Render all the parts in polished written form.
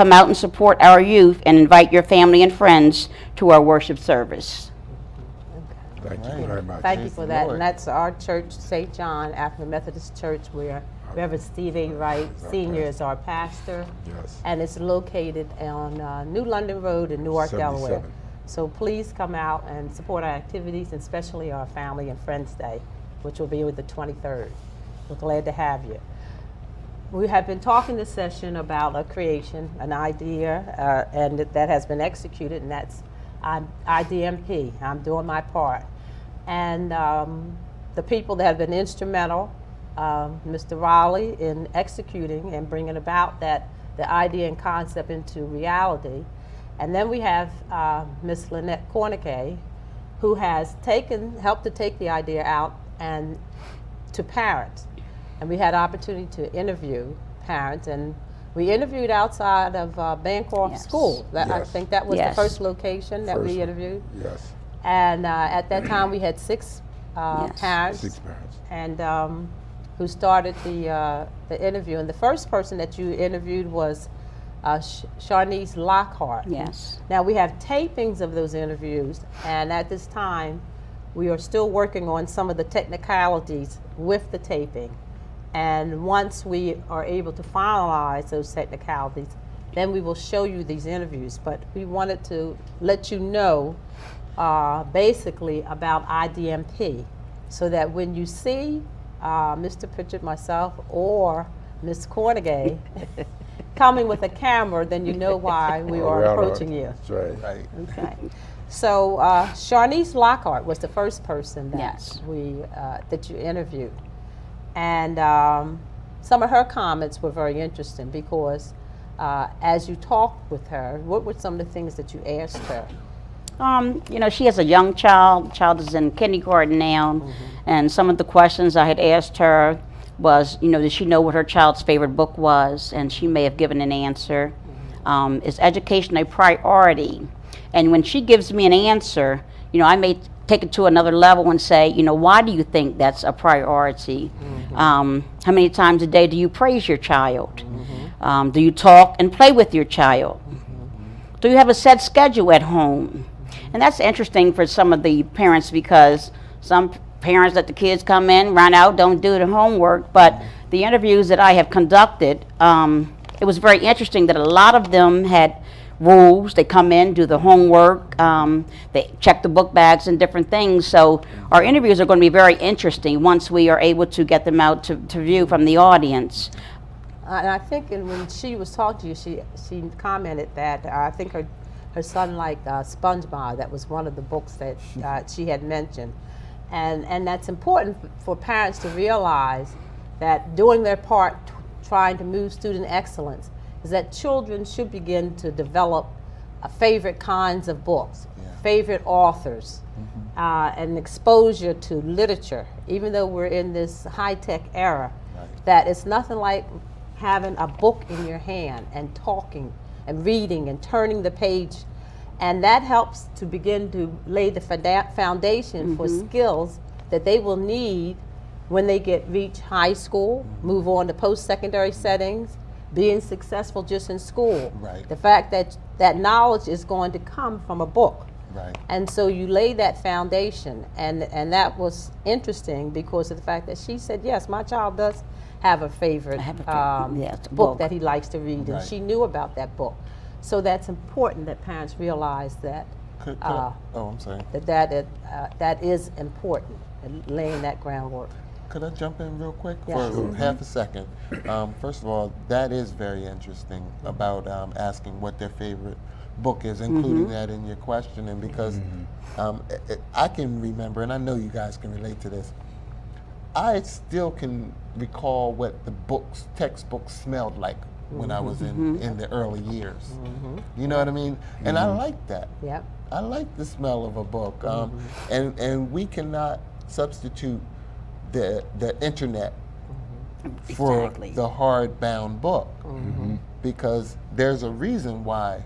come out and support our youth and invite your family and friends to our worship service. Thank you very much. Thank you for that. Lord. And that's our church, St. John African Methodist Church, where Reverend Steve A. Wright Sr. is our pastor. Yes. And it's located on New London Road in Newark, Delaware. 77. So please come out and support our activities, and especially our Family and Friends Day, which will be with the 23rd. We're glad to have you. We have been talking this session about a creation, an idea, and that has been executed, and that's IDMP. I'm doing my part. And the people that have been instrumental, Mr. Raleigh, in executing and bringing about the idea and concept into reality. And then we have Ms. Lynette Cornique, who has helped to take the idea out and to parents. And we had opportunity to interview parents, and we interviewed outside of Bancroft Yes. School. I Yes. think that was Yes. the first location that First we one. interviewed. Yes. And at that time, we had six Yes. parents, 6 parents. and who started the interview. And the first person that you interviewed was Sharnice Lockhart. Yes. Now, we have tapings of those interviews, and at this time, we are still working on some of the technicalities with the taping. And once we are able to finalize those technicalities, then we will show you these interviews. But we wanted to let you know basically about IDMP, so that when you see Mr. Pritchett, myself, or Ms. Cornigue coming with a camera, then you know why we are approaching you. That's right. Right. Okay. So Sharnice Lockhart was the first person that Yes. that you interviewed, and some of her comments were very interesting because as you talked with her, what were some of the things that you asked her? She has a young child. The child is in kindergarten now, and some of the questions I had asked her was, did she know what her child's favorite book was? And she may have given an answer. Is education a priority? And when she gives me an answer, I may take it to another level and say, why do you think that's a priority? How many times a day do you praise your child? Do you talk and play with your child? Do you have a set schedule at home? And that's interesting for some of the parents, because some parents let the kids come in, run out, don't do the homework. But the interviews that I have conducted, it was very interesting that a lot of them had rules. They come in, do the homework, they check the book bags and different things. So our interviews are going to be very interesting once we are able to get them out to view from the audience. And I think when she was talking to you, she commented that I think her son liked SpongeBob. That was one of the books that she had mentioned. And that's important for parents to realize that doing their part trying to move student excellence is that children should begin to develop favorite kinds of books, favorite authors, and exposure to literature. Even though we're in this high-tech era, that it's nothing like having a book in your hand and talking and reading and turning the page. And that helps to begin to lay the foundation for skills that they will need when they reach high school, move on to post-secondary settings, being successful just in school. Right. The fact that knowledge is going to come from a book. Right. And so you lay that foundation, and that was interesting because of the fact that she said, yes, my child does have a favorite book that he likes to read, and she knew about that book. So that's important that parents realize that I'm sorry. that is important, laying that groundwork. Could I jump in real quick Yes. for half a second? First of all, that is very interesting about asking what their favorite book is, including that in your question. And because I can remember, and I know you guys can relate to this, I still can recall what the textbooks smelled like when I was in the early years. You know what I mean? And I like that. Yep. I like the smell of a book. And we cannot substitute the internet for the hardbound book, because there's a reason why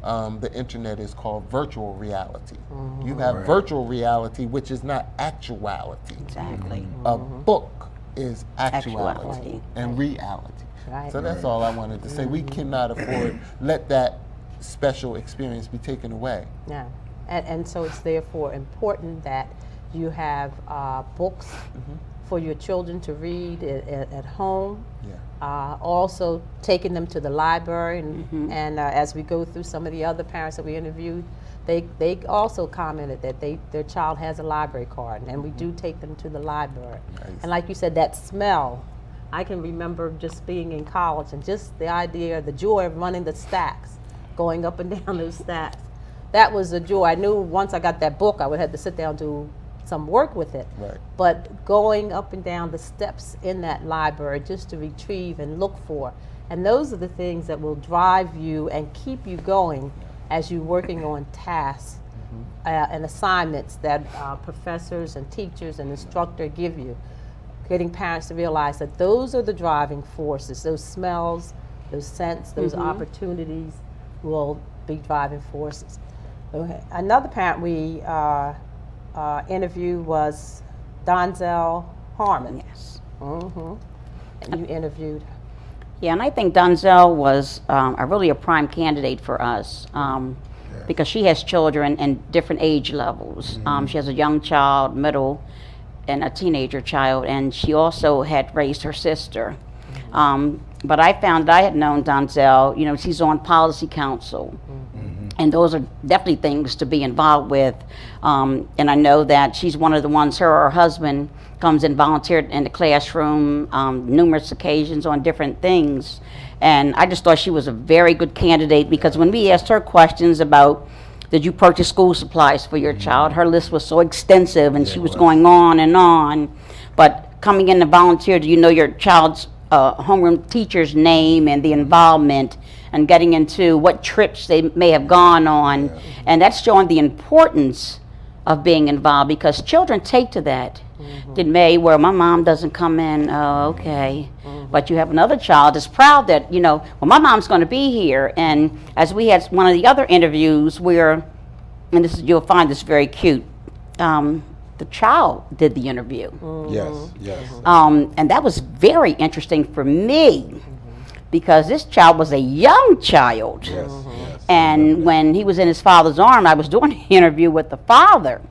the internet is called virtual reality. You have virtual reality, which is not actuality. Exactly. A book is actuality and reality. Right. So that's all I wanted to say. We cannot afford let that special experience be taken away. Yeah, and so it's therefore important that you have books for your children to read at home. Yeah. Also taking them to the library, and as we go through some of the other parents that we interviewed, they also commented that their child has a library card, and we do take them to the library. Nice. And like you said, that smell, I can remember just being in college and just the idea, the joy of running the stacks, going up and down those stacks. That was a joy. I knew once I got that book, I would have to sit down and do some work with it. Right. But going up and down the steps in that library just to retrieve and look for, and those are the things that will drive you and keep you going as you're working on tasks and assignments that professors and teachers and instructor give you. Getting parents to realize that those are the driving forces, those smells, those scents, those opportunities will be driving forces. Okay. Another parent we interviewed was Donzel Harmon. Yes. And you interviewed her. Yeah, and I think Donzel was really a prime candidate for us because she has children in different age levels. She has a young child, middle, and a teenager child, and she also had raised her sister. But I found that I had known Donzel, you know, she's on policy council. And those are definitely things to be involved with. And I know that she's one of the ones, her or her husband comes and volunteered in the classroom numerous occasions on different things. And I just thought she was a very good candidate because when we asked her questions about, did you purchase school supplies for your child, her list was so extensive and she was going on and on. But coming in to volunteer, do you know your child's homeroom teacher's name and the involvement, and getting into what trips they may have gone on. And that's showing the importance of being involved because children take to that. Did May, where my mom doesn't come in, okay. But you have another child that's proud that, you know, well, my mom's going to be here. And as we had one of the other interviews where, and this is, you'll find this very cute, the child did the interview. Yes. And that was very interesting for me because this child was a young child. And when he was in his father's arm, I was doing an interview with the father.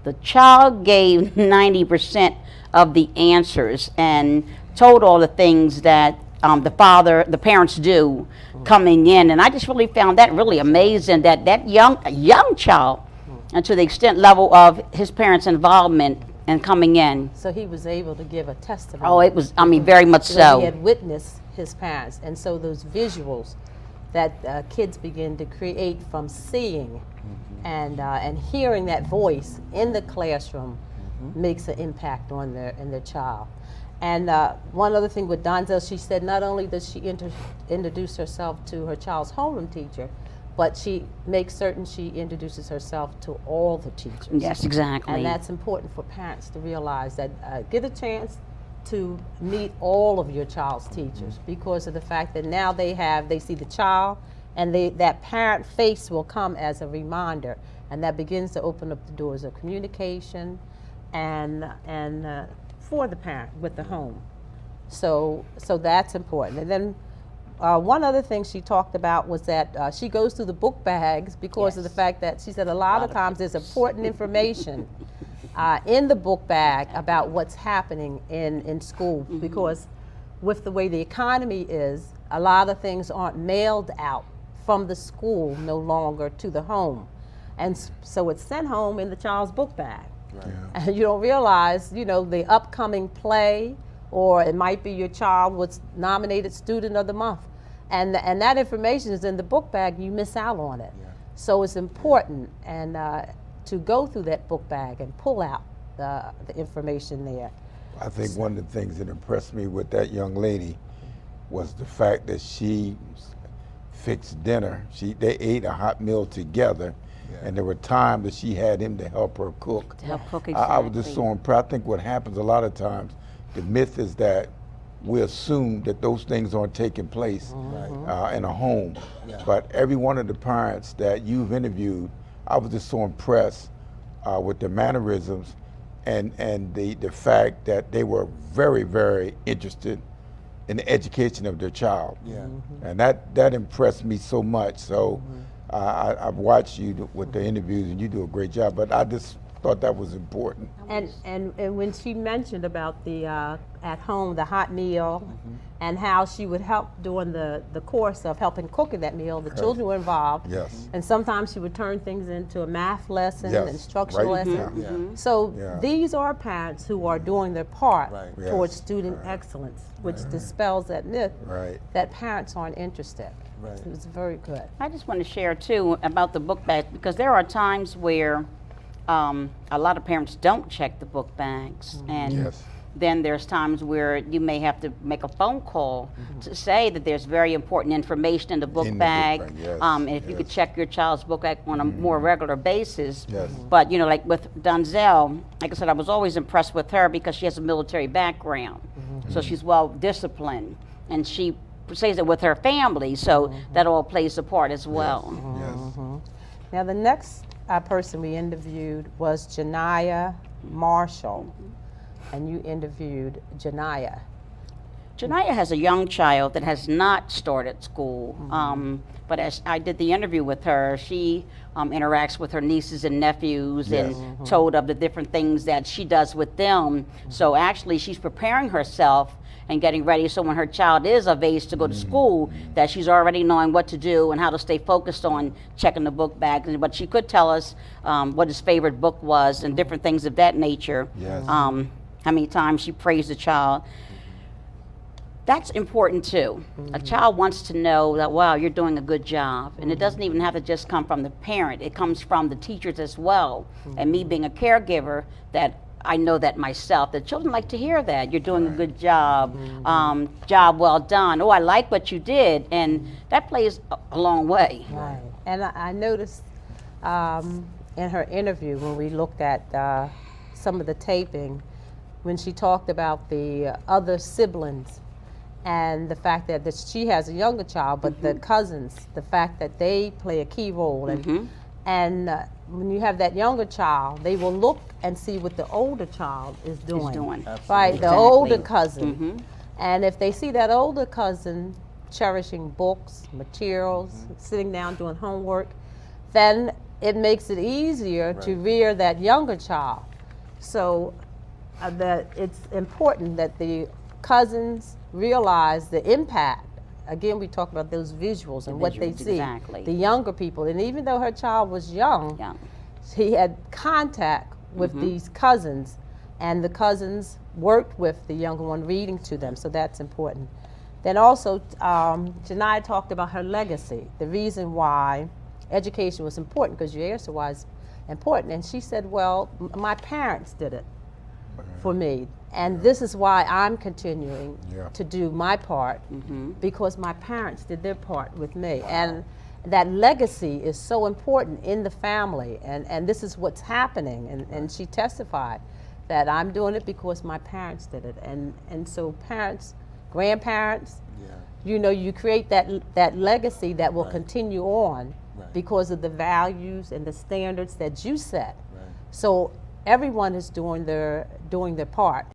The child gave 90% of the answers and told all the things that the parents do coming in. And I just really found that really amazing that a young child, and to the extent level of his parents' involvement and coming in. So he was able to give a testimony. Oh, it was, I mean, very much Because so. he had witnessed his parents. And so those visuals that kids begin to create from seeing and hearing that voice in the classroom makes an impact on their child. And one other thing with Donzel, she said not only does she introduce herself to her child's homeroom teacher, but she makes certain she introduces herself to all the teachers. Yes, exactly. And that's important for parents to realize that get a chance to meet all of your child's teachers because of the fact that now they see the child and that parent face will come as a reminder, and that begins to open up the doors of communication and for the parent with the home. So that's important. And then one other thing she talked about was that she goes through the book bags because of the fact that she said a lot of times there's important information in the book bag about what's happening in school because with the way the economy is, a lot of things aren't mailed out from the school no longer to the home. And so it's sent home in the child's book bag. And you don't realize, you know, the upcoming play, or it might be your child was nominated Student of the Month. And that information is in the book bag, you miss out on it. So it's important and to go through that book bag and pull out the information there. I think one of the things that impressed me with that young lady was the fact that she fixed dinner. They ate a hot meal together, and there were times that she had him to help her cook. To help cook, I was just so impressed. I think what happens a lot of times, the myth is that we assume that those things aren't taking place in a home. But every one of the parents that you've interviewed, I was just so impressed with the mannerisms and the fact that they were very, very interested in the education of their child. Yeah. And that impressed me so much. So I've watched you with the interviews, and you do a great job. But I just thought that was important. And when she mentioned about the at home, the hot meal, and how she would help during the course of helping cooking that meal, the children were involved. Yes. And sometimes she would turn things into a math lesson, Yes, instructional right, lesson. yeah. So Yeah. these are parents who are doing their part Right. towards Yes, student excellence, which dispels that myth Right. that parents aren't interested. Right. It was very good. I just want to share too about the book bag, because there are times where a lot of parents don't check the book bags, and Yes. then there's times where you may have to make a phone call to say that there's very important information in the book In the book bag. bag, yes, And if you could yes. check your child's book bag on a more regular basis. Yes. But you know, like with Donzell, like I said, I was always impressed with her because she has a military background, so she's well disciplined, and she says it with her family, so that all plays a part as well. Yes. Now, the next person we interviewed was Janiyah Marshall, and you interviewed Janiyah. Janiyah has a young child that has not started school, but as I did the interview with her, she interacts with her nieces and nephews Yes. and told of the different things that she does with them. So actually, she's preparing herself and getting ready so when her child is of age to go to school, that she's already knowing what to do and how to stay focused on checking the book bags. But she could tell us what his favorite book was and different things of that nature. Yes. How many times she praised the child. That's important too. A child wants to know that, wow, you're doing a good job. And it doesn't even have to just come from the parent. It comes from the teachers as well. And me being a caregiver, that I know that myself. The children like to hear that. You're doing a good job. Job well done. Oh, I like what you did. And that plays a long way. Right. And I noticed in her interview when we looked at some of the taping, when she talked about the other siblings and the fact that she has a younger child, but the cousins, the fact that they play a key role. And when you have that younger child, they will look and see what the older child is doing. Right, the Exactly. older cousin. And if they see that older cousin cherishing books, materials, sitting down doing homework, then it makes it easier to rear that younger child. So that it's important that the cousins realize the impact. Again, we talk about those visuals and what they visuals, see. exactly. The younger people. And even though her child was young, he had contact with these cousins, and the cousins worked with the younger one, reading to them. So that's important. Then also, Janiyah talked about her legacy, the reason why education was important, because you asked her why it's important. And she said, well, my parents did it for me. And this is why I'm continuing to do my part, because my parents did their part with me. And that legacy is so important in the family. And this is what's happening. And she testified that I'm doing it because my parents did it. And so parents, grandparents, you know, you create that legacy that will continue on because of the values and the standards that you set. So everyone is doing their part.